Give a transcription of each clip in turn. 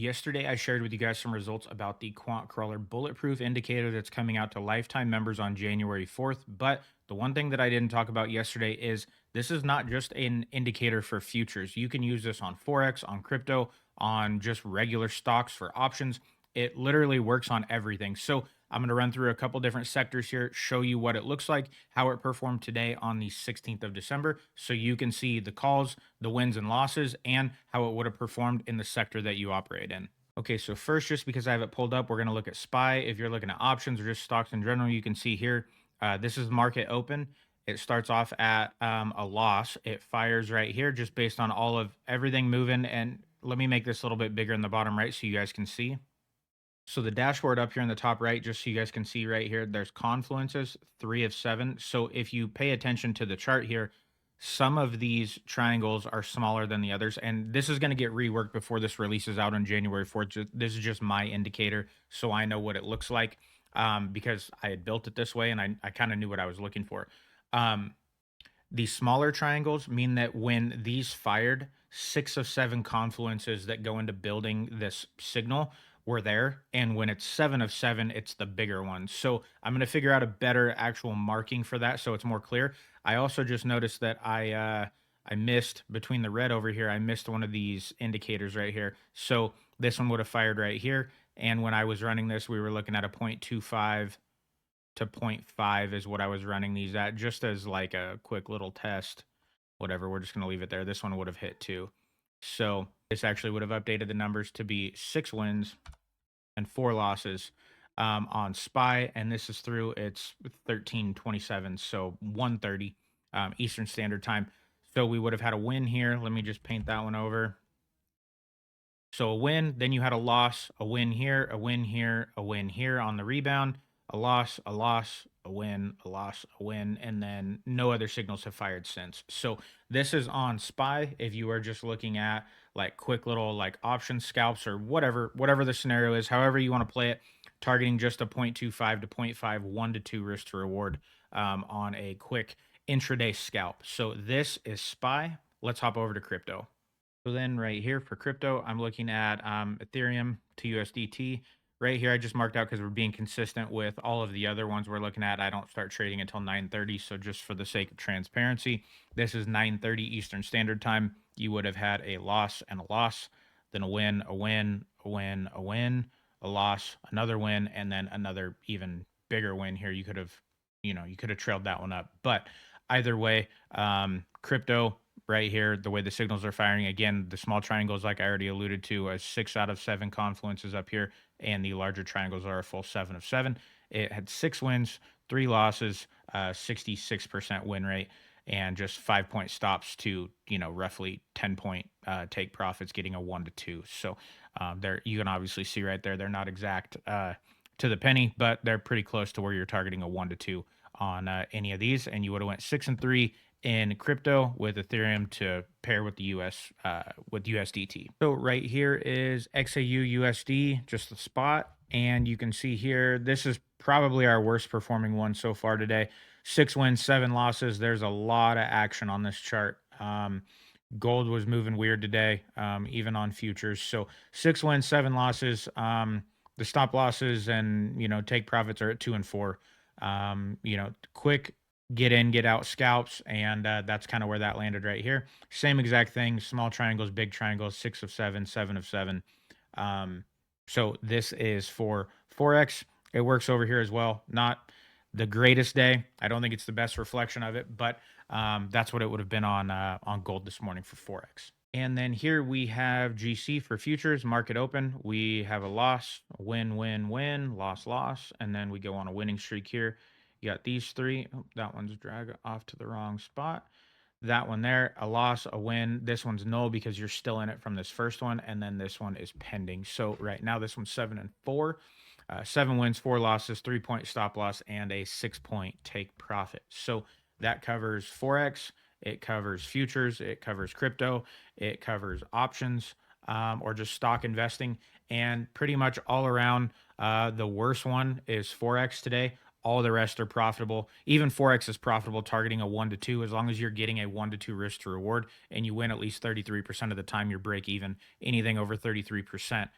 Yesterday, I shared with you guys some results about the QuantCrawler Bulletproof Indicator that's coming out to lifetime members on January 4th. But the one thing that I didn't talk about yesterday is this is not just an indicator for futures. You can use this on Forex, on crypto, on just regular stocks for options. It literally works on everything. So I'm going to run through a couple different sectors here, show you what it looks like, how it performed today on the 16th of December, so you can see the calls, the wins and losses, and how it would have performed in the sector that you operate in. Okay, so first, just because I have it pulled up, we're going to look at SPY. If you're looking at options or just stocks in general, you can see here, this is market open. It starts off at a loss. It fires right here just based on all of everything moving. And let me make this a little bit bigger in the bottom right so you guys can see. So the dashboard up here in the top right, just so you guys can see right here, there's confluences, 3 of 7. So if you pay attention to the chart here, some of these triangles are smaller than the others. And this is going to get reworked before this releases out on January 4th. This is just my indicator, so I know what it looks like, because I had built it this way and I kind of knew what I was looking for. Um, the smaller triangles mean that when these fired, 6 of 7 confluences that go into building this signal were there. And when it's 7 of 7, it's the bigger one. So I'm going to figure out a better actual marking for that so it's more clear. I also just noticed that I missed between the red over here. I missed one of these indicators right here. So this one would have fired right here. And when I was running this, we were looking at a 0.25 to zero point 0.5 is what I was running these at, just as like a quick little test. Whatever, we're just going to leave it there. This one would have hit too. So this actually would have updated the numbers to be 6 wins and 4 losses on SPY. And this is through its 1327, so 1:30 Eastern Standard Time. So we would have had a win here. Let me just paint that one over. So a win, then you had a loss, a win here, a win here, a win here on the rebound, a loss, a loss, a win, a loss, a win, and then no other signals have fired since. So this is on SPY. If you are just looking at like quick little like option scalps or whatever the scenario is, however you want to play it, targeting just a 0.25 to 0.5, 1 to 2 risk to reward on a quick intraday scalp. So this is SPY. Let's hop over to crypto. So then right here for crypto, I'm looking at Ethereum to USDT. Right here, I just marked out because we're being consistent with all of the other ones we're looking at. I don't start trading until 9:30. So just for the sake of transparency, this is 9:30 Eastern Standard Time. You would have had a loss and a loss, then a win, a win, a win, a win, a loss, another win, and then another even bigger win here. You could have, you could have trailed that one up. But either way, crypto right here, the way the signals are firing, again, the small triangles, like I already alluded to, as 6 out of 7 confluences up here, and the larger triangles are a full 7 of 7. It had 6 wins, 3 losses, 66% win rate, and just 5-point stops to roughly 10-point take profits, getting a 1 to 2. So there you can obviously see right there, they're not exact to the penny, but they're pretty close to where you're targeting a 1 to 2 on any of these, and you would have went 6 and 3 in crypto with Ethereum to pair with the US with USDT. So right here is XAU USD, just the spot. And you can see here, this is probably our worst performing one so far today. 6 wins, 7 losses. There's a lot of action on this chart. Gold was moving weird today, even on futures. So 6 wins, 7 losses. The stop losses and take profits are at 2 and 4. Quick get in, get out scalps, and that's kind of where that landed right here. Same exact thing, small triangles, big triangles, 6 of 7, 7 of 7. So this is for Forex. It works over here as well. Not the greatest day. I don't think it's the best reflection of it, but that's what it would have been on gold this morning for Forex. And then here we have GC for futures, market open. We have a loss, win, win, win, loss, loss, and then we go on a winning streak here. You got these 3. Oh, that one's drag off to the wrong spot. That one there, a loss, a win. This one's no because you're still in it from this first one, and then this one is pending. So right now this one's 7 and 4. 7 wins, 4 losses, 3-point stop loss, and a 6-point take profit. So that covers Forex, it covers futures, it covers crypto, it covers options, or just stock investing. And pretty much all around, the worst one is Forex today. All the rest are profitable. Even Forex is profitable, targeting a 1 to 2. As long as you're getting a 1 to 2 risk to reward and you win at least 33% of the time, you're break even. Anything over 33%,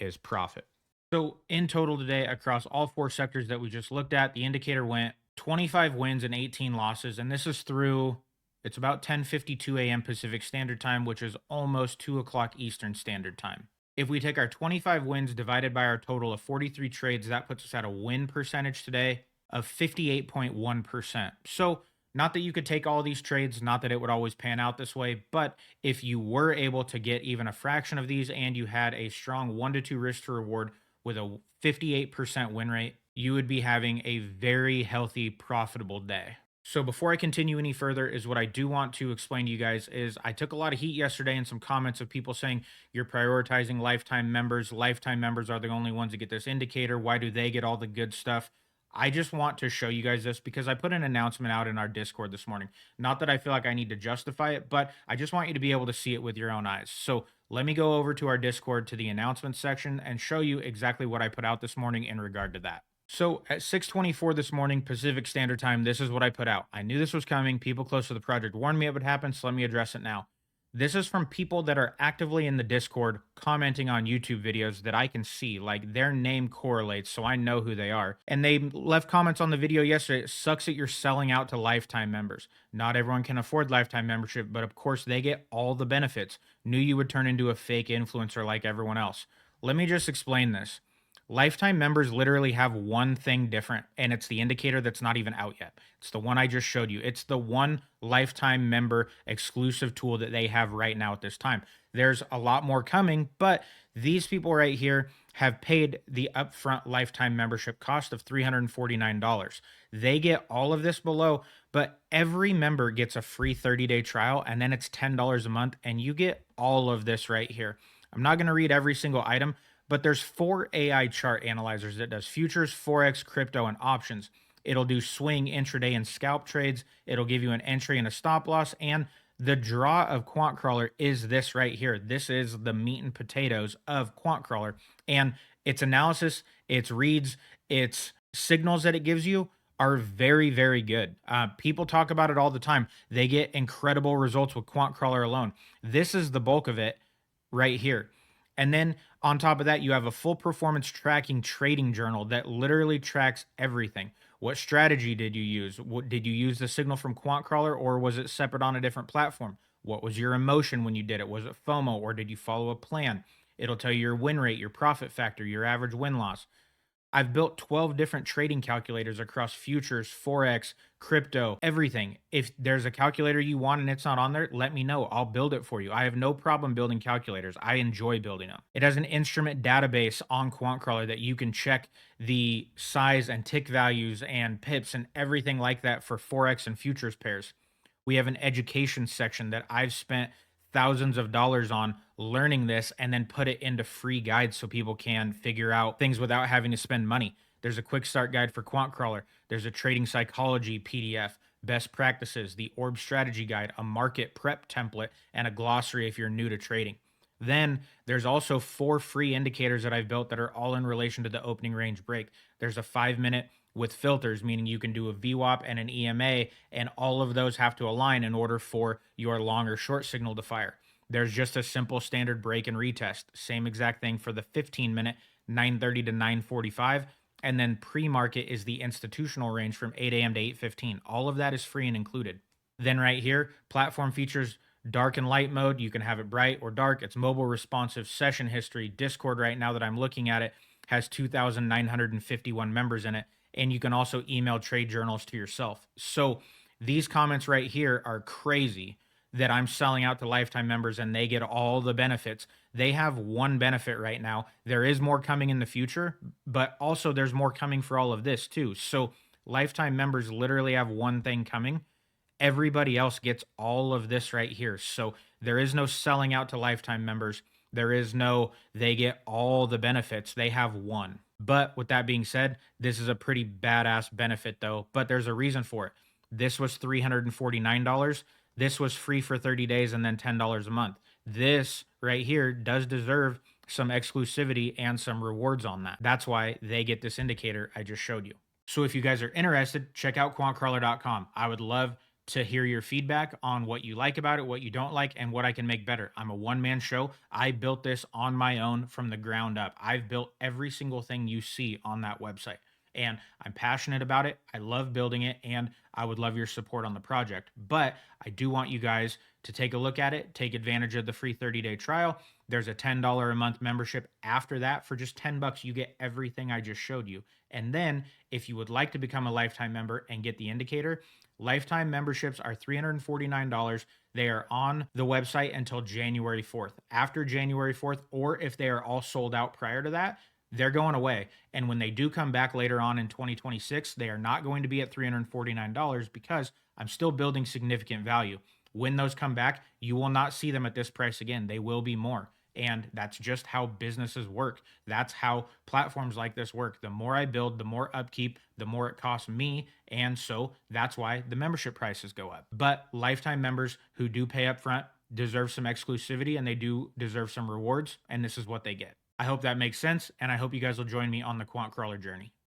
is profit. So in total today, across all four sectors that we just looked at, the indicator went 25 wins and 18 losses, and this is through. It's about 10:52 a.m. Pacific Standard Time, which is almost 2 o'clock Eastern Standard Time. If we take our 25 wins divided by our total of 43 trades, that puts us at a win percentage today of 58.1%. So, not that you could take all these trades, not that it would always pan out this way, but if you were able to get even a fraction of these and you had a strong 1 to 2 risk to reward with a 58% win rate, you would be having a very healthy, profitable day. So before I continue any further, is what I do want to explain to you guys is I took a lot of heat yesterday and some comments of people saying you're prioritizing lifetime members. Lifetime members are the only ones that get this indicator. Why do they get all the good stuff? I just want to show you guys this because I put an announcement out in our Discord this morning. Not that I feel like I need to justify it, but I just want you to be able to see it with your own eyes. So let me go over to our Discord to the announcements section and show you exactly what I put out this morning in regard to that. So at 6:24 this morning Pacific Standard Time, this is what I put out. I knew this was coming. People close to the project warned me it would happen, so let me address it now. This is from people that are actively in the Discord commenting on YouTube videos that I can see. Like their name correlates, so I know who they are. And they left comments on the video yesterday. It sucks that you're selling out to lifetime members. Not everyone can afford lifetime membership, but of course they get all the benefits. Knew you would turn into a fake influencer like everyone else. Let me just explain this. Lifetime members literally have one thing different, and it's the indicator that's not even out yet. It's the one I just showed you. It's the one lifetime member exclusive tool that they have right now at this time. There's a lot more coming, but these people right here have paid the upfront lifetime membership cost of $349. They get all of this below, but every member gets a free 30-day trial, and then it's $10 a month, and you get all of this right here. I'm not going to read every single item, but there's 4 AI chart analyzers that does futures, Forex, crypto, and options. It'll do swing, intraday, and scalp trades. It'll give you an entry and a stop loss. And the draw of QuantCrawler is this right here. This is the meat and potatoes of QuantCrawler. And its analysis, its reads, its signals that it gives you are very, very good. People talk about it all the time. They get incredible results with QuantCrawler alone. This is the bulk of it right here. And then on top of that, you have a full performance tracking trading journal that literally tracks everything. What strategy did you use? Did you use the signal from QuantCrawler or was it separate on a different platform? What was your emotion when you did it? Was it FOMO or did you follow a plan? It'll tell you your win rate, your profit factor, your average win loss. I've built 12 different trading calculators across futures, Forex, crypto, everything. If there's a calculator you want and it's not on there, let me know. I'll build it for you. I have no problem building calculators. I enjoy building them. It has an instrument database on QuantCrawler that you can check the size and tick values and pips and everything like that for Forex and futures pairs. We have an education section that I've spent thousands of dollars on learning this and then put it into free guides so people can figure out things without having to spend money. There's a quick start guide for QuantCrawler. There's a trading psychology PDF, best practices, the orb strategy guide, a market prep template, and a glossary if you're new to trading. Then there's also 4 free indicators that I've built that are all in relation to the opening range break. There's a 5-minute with filters, meaning you can do a VWAP and an EMA, and all of those have to align in order for your long or short signal to fire. There's just a simple standard break and retest. Same exact thing for the 15-minute, 9:30 to 9:45. And then pre-market is the institutional range from 8 a.m. to 8:15. All of that is free and included. Then right here, platform features dark and light mode. You can have it bright or dark. It's mobile responsive, session history. Discord right now that I'm looking at it has 2,951 members in it. And you can also email trade journals to yourself. So these comments right here are crazy that I'm selling out to lifetime members and they get all the benefits. They have one benefit right now. There is more coming in the future, but also there's more coming for all of this too. So lifetime members literally have one thing coming. Everybody else gets all of this right here. So there is no selling out to lifetime members. There is no, they get all the benefits. They have one. But with that being said, this is a pretty badass benefit though, but there's a reason for it. This was $349. This was free for 30 days and then $10 a month. This right here does deserve some exclusivity and some rewards on that. That's why they get this indicator I just showed you. So if you guys are interested, check out quantcrawler.com. I would love to hear your feedback on what you like about it, what you don't like, and what I can make better. I'm a one man show. I built this on my own from the ground up. I've built every single thing you see on that website. And I'm passionate about it. I love building it, and I would love your support on the project. But I do want you guys to take a look at it, take advantage of the free 30-day trial. There's a $10 a month membership after that. For just 10 bucks, you get everything I just showed you. And then if you would like to become a lifetime member and get the indicator, lifetime memberships are $349. They are on the website until January 4th. After January 4th, or if they are all sold out prior to that, they're going away. And when they do come back later on in 2026, they are not going to be at $349 because I'm still building significant value. When those come back, you will not see them at this price again. They will be more. And that's just how businesses work. That's how platforms like this work. The more I build, the more upkeep, the more it costs me. And so that's why the membership prices go up. But lifetime members who do pay up front deserve some exclusivity, and they do deserve some rewards. And this is what they get. I hope that makes sense. And I hope you guys will join me on the QuantCrawler journey.